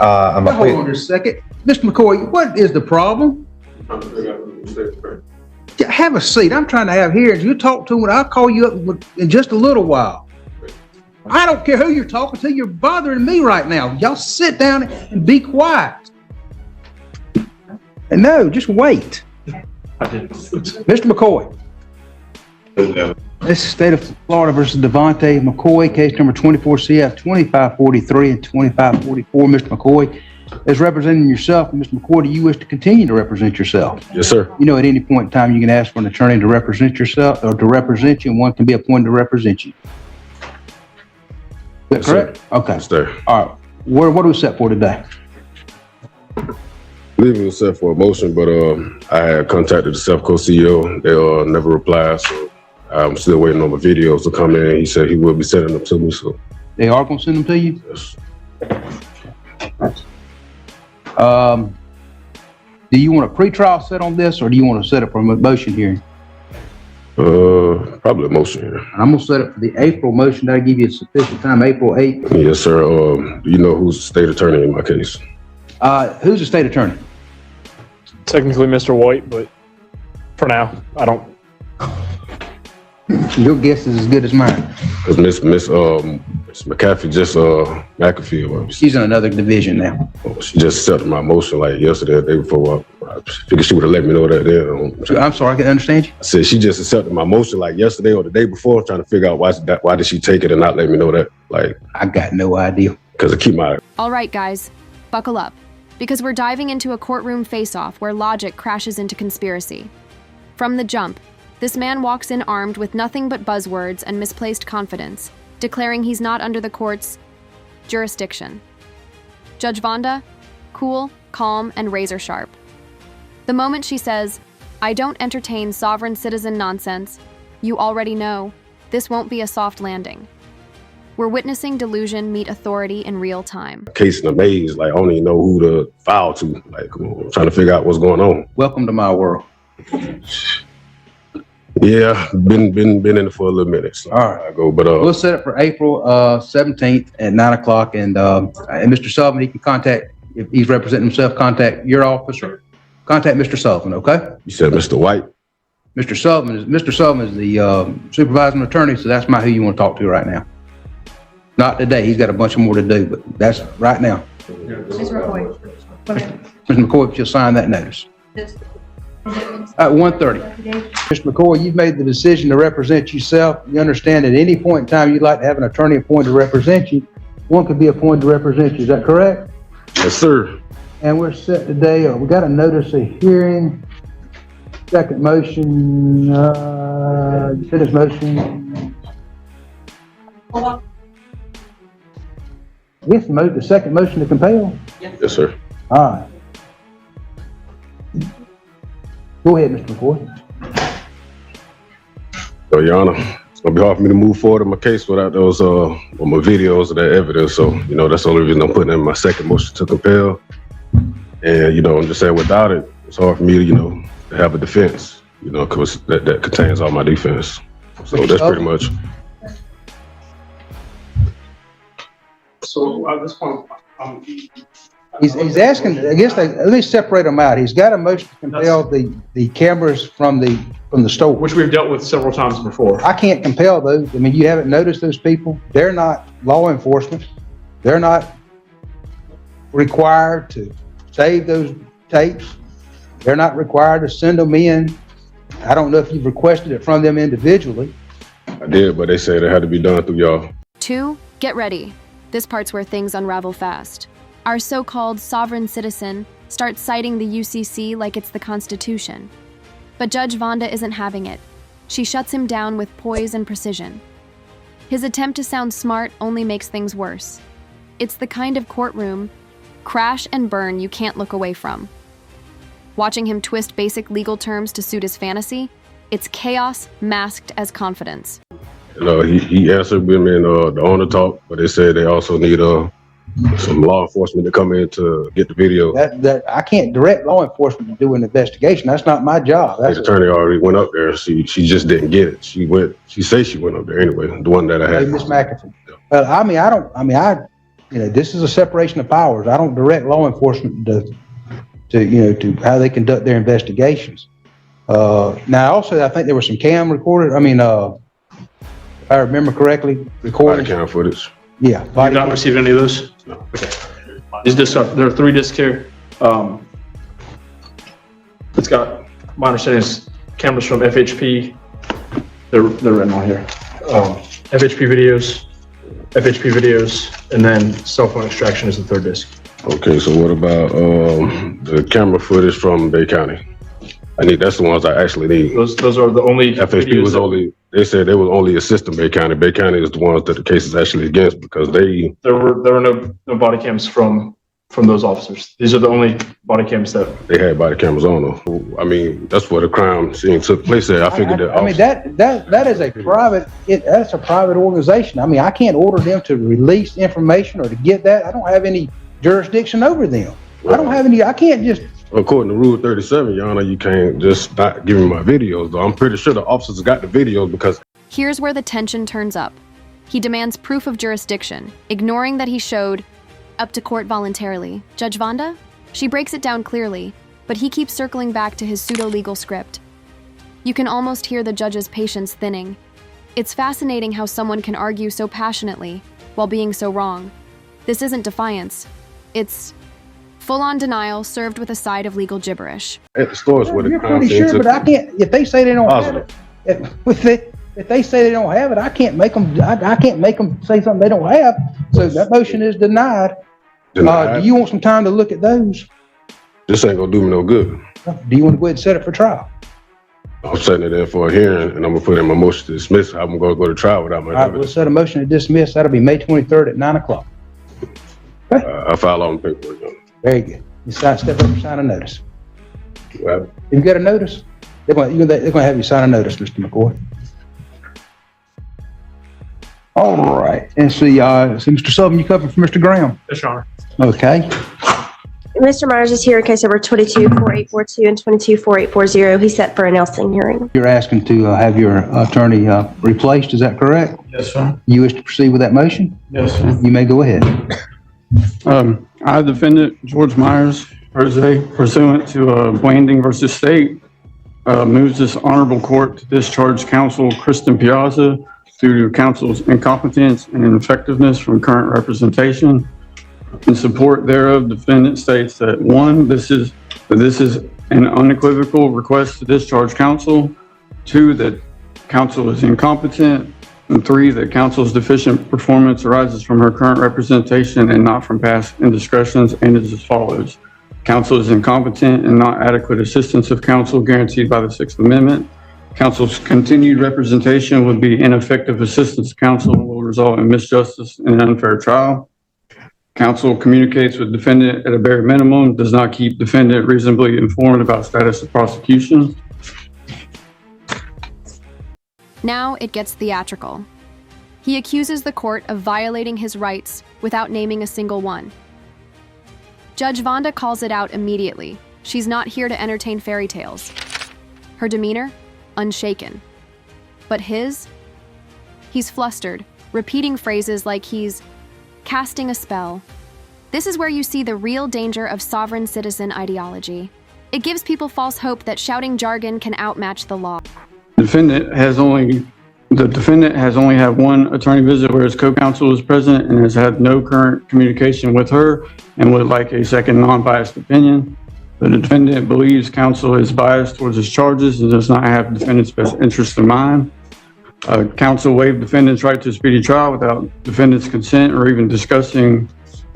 I'm Hold on just a second. Mr. McCoy, what is the problem? Have a seat. I'm trying to have hearings. You talk to me, I'll call you up in just a little while. I don't care who you're talking to. You're bothering me right now. Y'all sit down and be quiet. And no, just wait. Mr. McCoy. This is State of Florida versus Devontae McCoy, case number 24CF 2543 and 2544. Mr. McCoy is representing yourself. And Mr. McCoy, do you wish to continue to represent yourself? Yes, sir. You know, at any point in time, you can ask for an attorney to represent yourself or to represent you, and one can be appointed to represent you. Is that correct? Sir. Okay. Yes, sir. All right. What are we set for today? I believe it was set for a motion, but I had contacted the Self Co CEO. They never replied, so I'm still waiting on my videos to come in. He said he will be sending them to me. So they are going to send them to you? Yes. Do you want a pretrial set on this, or do you want to set it for a motion hearing? Probably a motion here. I'm going to set it for the April motion. That'll give you sufficient time, April 8th. Yes, sir. Do you know who's the state attorney in my case? Who's the state attorney? Technically Mr. White, but for now, I don't. Your guess is as good as mine. Because Miss McAfee just McAfee. She's in another division now. She just accepted my motion like yesterday, the day before. I figured she would have let me know that then. I'm sorry, I can understand you. I said she just accepted my motion like yesterday or the day before, trying to figure out why did she take it and not let me know that. Like, I got no idea. Because I keep my. All right, guys, buckle up, because we're diving into a courtroom face-off where logic crashes into conspiracy. From the jump, this man walks in armed with nothing but buzzwords and misplaced confidence, declaring he's not under the court's jurisdiction. Judge Vonda, cool, calm, and razor sharp. The moment she says, "I don't entertain sovereign citizen nonsense," you already know this won't be a soft landing. We're witnessing delusion meet authority in real time. Case in a maze, like I don't even know who to file to. Like, I'm trying to figure out what's going on. Welcome to my world. Yeah, been in it for a little minute. So all right, I go, but we'll set it for April 17th at 9 o'clock, and Mr. Sullivan, he can contact, if he's representing himself, contact your office or contact Mr. Sullivan. Okay. You said Mr. White. Mr. Sullivan is the supervising attorney, so that's who you want to talk to right now. Not today. He's got a bunch more to do, but that's right now. Mr. McCoy. Mr. McCoy, if you'll sign that notice. At 1:30. Mr. McCoy, you've made the decision to represent yourself. You understand at any point in time you'd like to have an attorney appointed to represent you. One could be appointed to represent you. Is that correct? Yes, sir. And we're set today. We got a notice of hearing. Second motion. Finish motion. Yes, the second motion to compel. Yes, sir. All right. Go ahead, Mr. McCoy. So, Your Honor, it's gonna be hard for me to move forward in my case without those my videos of that evidence. So, that's the only reason I'm putting in my second motion to compel. And, I'm just saying without it, it's hard for me to, to have a defense, because that contains all my defense. So that's pretty much. So at this point, he's asking, I guess at least separate them out. He's got a motion to compel the cameras from the store. which we've dealt with several times before. I can't compel those. I mean, you haven't noticed those people. They're not law enforcement. They're not required to save those tapes. They're not required to send them in. I don't know if you've requested it from them individually. I did, but they said it had to be done through y'all. 2, get ready. This part's where things unravel fast. Our so-called sovereign citizen starts citing the UCC like it's the Constitution. But Judge Vonda isn't having it. She shuts him down with poise and precision. His attempt to sound smart only makes things worse. It's the kind of courtroom, crash and burn, you can't look away from. Watching him twist basic legal terms to suit his fantasy, it's chaos masked as confidence. He answered women the owner talk, but they said they also need some law enforcement to come in to get the video. That I can't direct law enforcement to do an investigation. That's not my job. The attorney already went up there. She just didn't get it. She says she went up there anyway. The one that I had. Hey, Miss McAfee. I this is a separation of powers. I don't direct law enforcement to how they conduct their investigations. Now, also, I think there was some cam recorded. If I remember correctly, recorded. Body cam footage. Yeah. You have not received any of those? No. Okay. These discs there are 3 discs here. It's got, my understanding is cameras from FHP. They're written on here. FHP videos, and then cell phone extraction is the 3rd disc. Okay, so what about the camera footage from Bay County? That's the ones I actually need. Those are the only FHP was only, they said they was only assisting Bay County. Bay County is the ones that the case is actually against because there were no body cams from those officers. These are the only body cams that they had body cameras on them. That's where the crime scene took place at. I figured that is a private, that's a private organization. I can't order them to release information or to get that. I don't have any jurisdiction over them. I can't just. According to Rule 37, Your Honor, you can't just not give me my videos, though. I'm pretty sure the officers got the videos because... Here's where the tension turns up. He demands proof of jurisdiction, ignoring that he showed up to court voluntarily. Judge Vonda? She breaks it down clearly, but he keeps circling back to his pseudo-legal script. You can almost hear the judge's patience thinning. It's fascinating how someone can argue so passionately while being so wrong. This isn't defiance. It's full-on denial served with a side of legal gibberish. At the stores where the You're crime pretty scene sure, took but I can't. If they say they don't have Positive. it, if they say they don't have it, I can't make them. I can't make them say something they don't have. So that motion is denied. Do you want some time to look at those? This ain't gonna do me no good. Do you want to go ahead and set it for trial? I'm setting it in for a hearing, and I'm gonna put in my motion to dismiss. I'm gonna go to trial without my All right, we'll evidence. set a motion to dismiss. That'll be May 23rd at 9 o'clock. I file all the paperwork. Very good. You step up and sign a notice. Well, If you got a notice, they're going to have you sign a notice, Mr. McCoy. All right. And see, Mr. Sullivan, you covered for Mr. Graham. Yes, Your Honor. Okay. Mr. Myers is here in case number 224842 and 224840. He's set for a Nelson hearing. You're asking to have your attorney replaced, is that correct? Yes, sir. You wish to proceed with that motion? Yes, sir. You may go ahead. I, defendant George Myers, pursuant to Blanding versus State, moves this honorable court to discharge counsel Kristen Piazza due to counsel's incompetence and ineffectiveness from current representation. In support thereof, defendant states that 1, this is an unequivocal request to discharge counsel. 2, that counsel is incompetent. And 3, that counsel's deficient performance arises from her current representation and not from past indiscretions, and is as follows. Counsel is incompetent and not adequate assistance of counsel guaranteed by the 6th Amendment. Counsel's continued representation would be ineffective assistance to counsel and will result in misjustice and an unfair trial. Counsel communicates with defendant at a bare minimum, does not keep defendant reasonably informed about status of prosecution. Now it gets theatrical. He accuses the court of violating his rights without naming a single one. Judge Vonda calls it out immediately. She's not here to entertain fairy tales. Her demeanor? Unshaken. But his? He's flustered, repeating phrases like he's casting a spell. This is where you see the real danger of sovereign citizen ideology. It gives people false hope that shouting jargon can outmatch the law. The defendant has only had one attorney visit where his co-counsel is present and has had no current communication with her and would like a second non-biased opinion. The defendant believes counsel is biased towards his charges and does not have defendant's best interest in mind. Counsel waived defendant's right to a speedy trial without defendant's consent or even discussing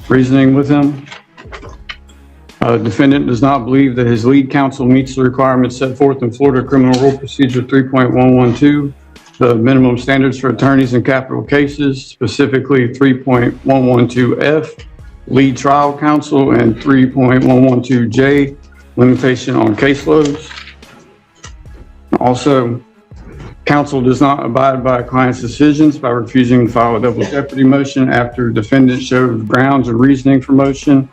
reasoning with him. Defendant does not believe that his lead counsel meets the requirements set forth in Florida Criminal Rule Procedure 3.112, the minimum standards for attorneys in capital cases, specifically 3.112F, lead trial counsel, and 3.112J, limitation on caseloads. Also, counsel does not abide by a client's decisions by refusing to file a double jeopardy motion after defendant showed grounds and reasoning for motion.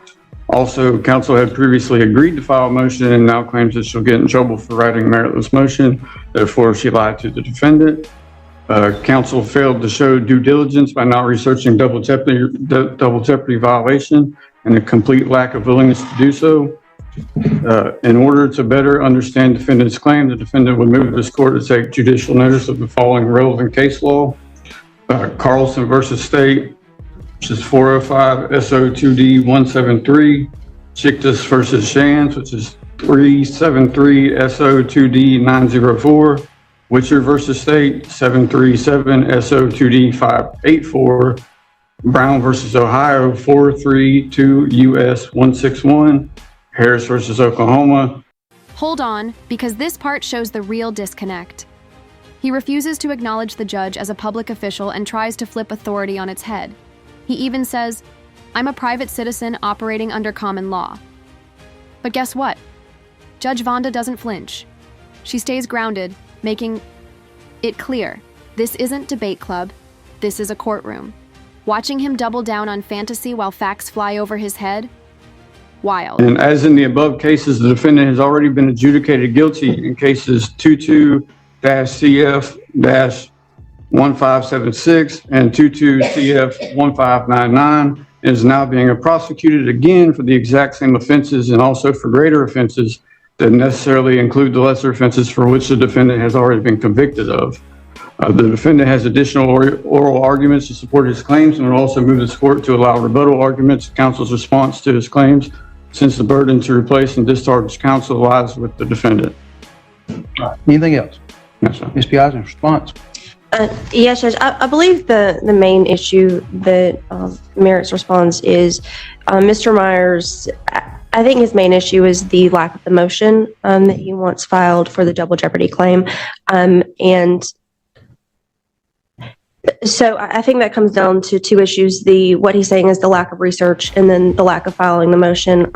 Also, counsel had previously agreed to file a motion and now claims that she'll get in trouble for writing a meritless motion. Therefore, she lied to the defendant. Counsel failed to show due diligence by not researching double jeopardy violation and a complete lack of willingness to do so. In order to better understand defendant's claim, the defendant would move this court to take judicial notice of the following relevant case law. Carlson versus State, which is 405 SO2D 173. Chictus versus Shands, which is 373 SO2D 904. Witcher versus State, 737 SO2D 584. Brown versus Ohio, 432 US 161. Harris versus Oklahoma. Hold on, because this part shows the real disconnect. He refuses to acknowledge the judge as a public official and tries to flip authority on its head. He even says, "I'm a private citizen operating under common law." But guess what? Judge Vonda doesn't flinch. She stays grounded, making it clear, this isn't debate club, this is a courtroom. Watching him double down on fantasy while facts fly over his head? Wild. And as in the above cases, the defendant has already been adjudicated guilty in cases 22-CF-1576 and 22-CF-1599, and is now being prosecuted again for the exact same offenses and also for greater offenses that necessarily include the lesser offenses for which the defendant has already been convicted of. The defendant has additional oral arguments to support his claims and will also move this court to allow rebuttal arguments, counsel's response to his claims, since the burden to replace and discharge counsel lies with the defendant. Anything else? Yes, sir. Ms. Piazza's response? Yes, Judge. I believe the main issue that merits response is Mr. Myers. I think his main issue is the lack of the motion that he wants filed for the double jeopardy claim, and so I think that comes down to two issues: what he's saying is the lack of research, and then the lack of filing the motion.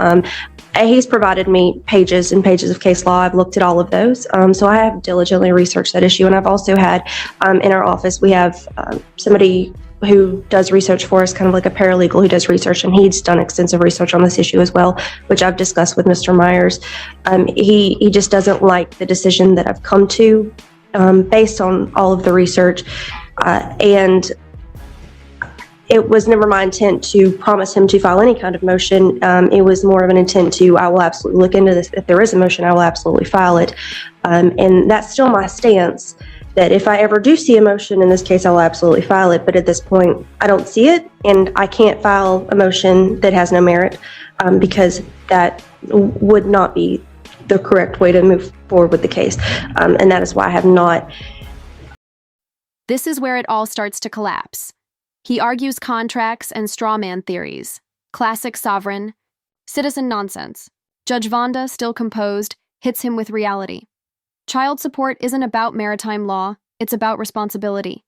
He's provided me pages and pages of case law. I've looked at all of those, so I have diligently researched that issue. And I've also had in our office, we have somebody who does research for us, kind of like a paralegal who does research, and he's done extensive research on this issue as well, which I've discussed with Mr. Myers. He just doesn't like the decision that I've come to based on all of the research, and it was never my intent to promise him to file any kind of motion. It was more of an intent to, I will absolutely look into this. If there is a motion, I will absolutely file it. And that's still my stance, that if I ever do see a motion in this case, I will absolutely file it. But at this point, I don't see it, and I can't file a motion that has no merit because that would not be the correct way to move forward with the case. And that is why I have not. This is where it all starts to collapse. He argues contracts and straw man theories, classic sovereign, citizen nonsense. Judge Vonda, still composed, hits him with reality. Child support isn't about maritime law, it's about responsibility.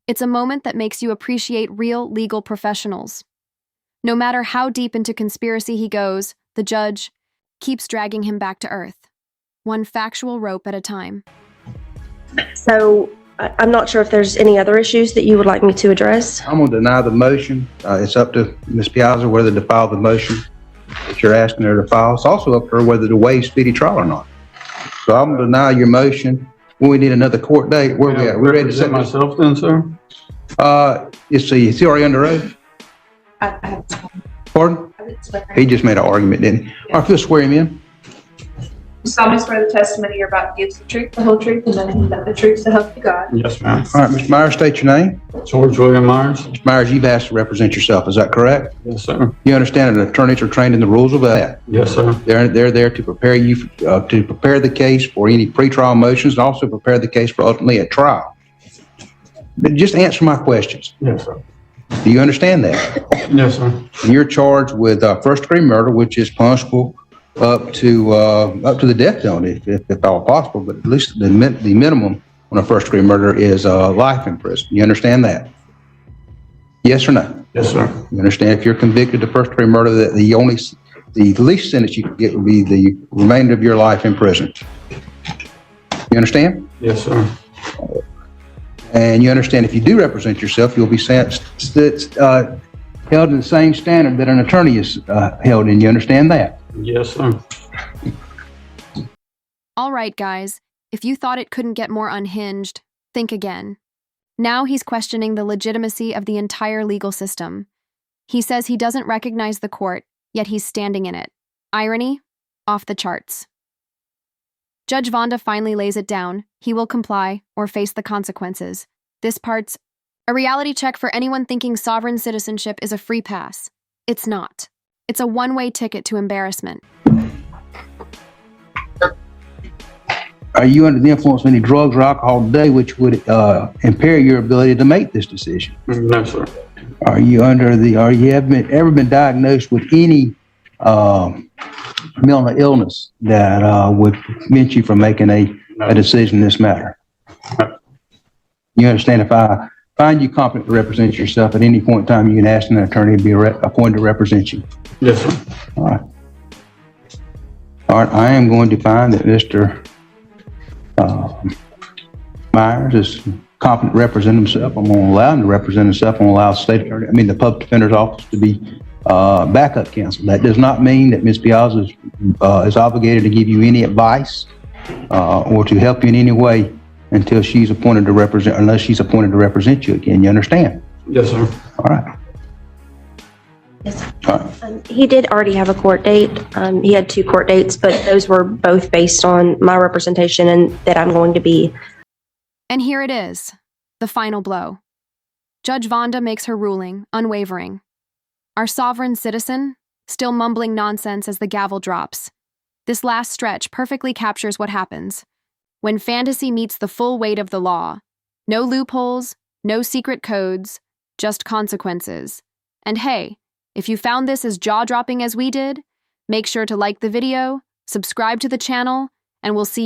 It's a moment that makes you appreciate real legal professionals. No matter how deep into conspiracy he goes, the judge keeps dragging him back to earth, one factual rope at a time. So I'm not sure if there's any other issues that you would like me to address. I'm going to deny the motion. It's up to Ms. Piazza whether to file the motion that you're asking her to file. It's also up to her whether to waive speedy trial or not. So I'm going to deny your motion. We need another court date. Where we at? We ready to set myself then, sir? Is he already under oath? Pardon? He just made an argument, didn't he? All right, let's swear him in. You solemnly swear the testimony you're about to give is the truth, the whole truth, and nothing but the truth to help you God. Yes, ma'am. All right, Mr. Myers, state your name. George William Myers. Mr. Myers, you've asked to represent yourself. Is that correct? Yes, sir. You understand that attorneys are trained in the rules of that. Yes, sir. They're there to prepare you, to prepare the case for any pretrial motions and also prepare the case for ultimately a trial. But just answer my questions. Yes, sir. Do you understand that? Yes, sir. And you're charged with first-degree murder, which is punishable up to the death penalty, if all possible. But at least the minimum on a first-degree murder is life in prison. You understand that? Yes or no? Yes, sir. You understand if you're convicted of first-degree murder, that the least sentence you could get would be the remainder of your life in prison. You understand? Yes, sir. And you understand if you do represent yourself, you'll be held in the same standard that an attorney is held in. You understand that? Yes, sir. All right, guys, if you thought it couldn't get more unhinged, think again. Now he's questioning the legitimacy of the entire legal system. He says he doesn't recognize the court, yet he's standing in it. Irony? Off the charts. Judge Vonda finally lays it down. He will comply or face the consequences. This part's a reality check for anyone thinking sovereign citizenship is a free pass. It's not. It's a one-way ticket to embarrassment. Are you under the influence of any drugs or alcohol today which would impair your ability to make this decision? No, sir. Are you ever been diagnosed with any mental illness that would prevent you from making a decision in this matter? You understand, if I find you competent to represent yourself at any point in time, you can ask an attorney to be appointed to represent you. Yes, sir. All right. All right, I am going to find that Mr. Myers is competent to represent himself. I'm going to allow him to represent himself. I'm going to allow the public defender's office to be backup counsel. That does not mean that Ms. Piazza is obligated to give you any advice or to help you in any way until she's appointed to represent, unless she's appointed to represent you again. You understand? Yes, sir. All right. Yes. All right. He did already have a court date. He had 2 court dates, but those were both based on my representation and that I'm going to be. And here it is, the final blow. Judge Vonda makes her ruling, unwavering. Our sovereign citizen, still mumbling nonsense as the gavel drops. This last stretch perfectly captures what happens when fantasy meets the full weight of the law. No loopholes, no secret codes, just consequences. And hey, if you found this as jaw-dropping as we did, make sure to like the video, subscribe to the channel, and we'll see